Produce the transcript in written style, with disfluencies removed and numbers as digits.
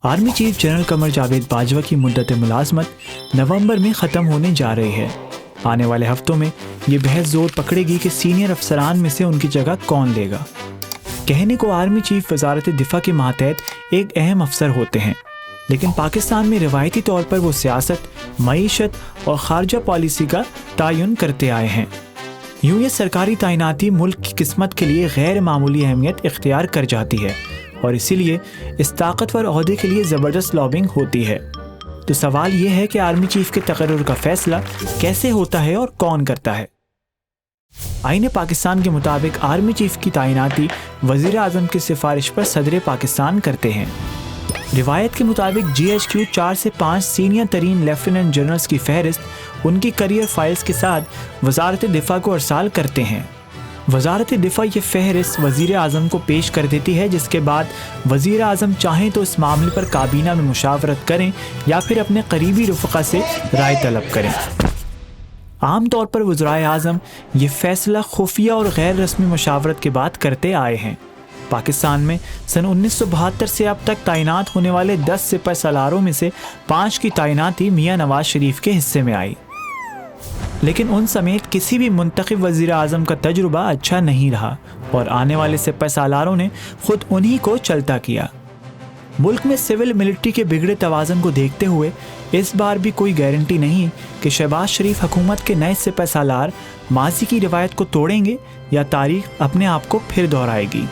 Army chief general Qamar Javed Bajwa کی مدت ملازمت نومبر میں ختم ہونے جا رہی ہے۔ آنے والے ہفتوں میں یہ بحث زور پکڑے گی کہ سینئر افسران میں سے ان کی جگہ کون لے گا۔ کہنے کو آرمی چیف وزارت دفاع کے ماتحت ایک اہم افسر ہوتے ہیں، لیکن پاکستان میں روایتی طور پر وہ سیاست، معیشت اور خارجہ پالیسی کا تعین کرتے آئے ہیں۔ یوں یہ سرکاری تعیناتی ملک کی قسمت کے لیے غیر معمولی اہمیت اختیار کر جاتی ہے، اور اسی لیے اس طاقتور عہدے کے لیے زبردست لابنگ ہوتی ہے۔ تو سوال یہ ہے کہ آرمی چیف کے تقرر کا فیصلہ کیسے ہوتا ہے اور کون کرتا ہے؟ آئین پاکستان کے مطابق آرمی چیف کی تعیناتی وزیر اعظم کی سفارش پر صدر پاکستان کرتے ہیں۔ روایت کے مطابق GHQ 4 سے 5 سینئر ترین لیفٹیننٹ جنرلز کی فہرست ان کی کیریئر فائلز کے ساتھ وزارت دفاع کو ارسال کرتے ہیں۔ وزارت دفاع یہ فہرست وزیر اعظم کو پیش کر دیتی ہے، جس کے بعد وزیر اعظم چاہیں تو اس معاملے پر کابینہ میں مشاورت کریں یا پھر اپنے قریبی رفقا سے رائے طلب کریں۔ عام طور پر وزرائے اعظم یہ فیصلہ خفیہ اور غیر رسمی مشاورت کے بعد کرتے آئے ہیں۔ پاکستان میں سن 1972 سے اب تک تعینات ہونے والے 10 سپہ سالاروں میں سے 5 کی تعیناتی میاں نواز شریف کے حصے میں آئی، لیکن ان سمیت کسی بھی منتخب وزیر اعظم کا تجربہ اچھا نہیں رہا اور آنے والے سپہ سالاروں نے خود انہی کو چلتا کیا۔ ملک میں سول ملٹری کے بگڑے توازن کو دیکھتے ہوئے اس بار بھی کوئی گارنٹی نہیں کہ شہباز شریف حکومت کے نئے سپہ سالار ماضی کی روایت کو توڑیں گے یا تاریخ اپنے آپ کو پھر دہرائے گی۔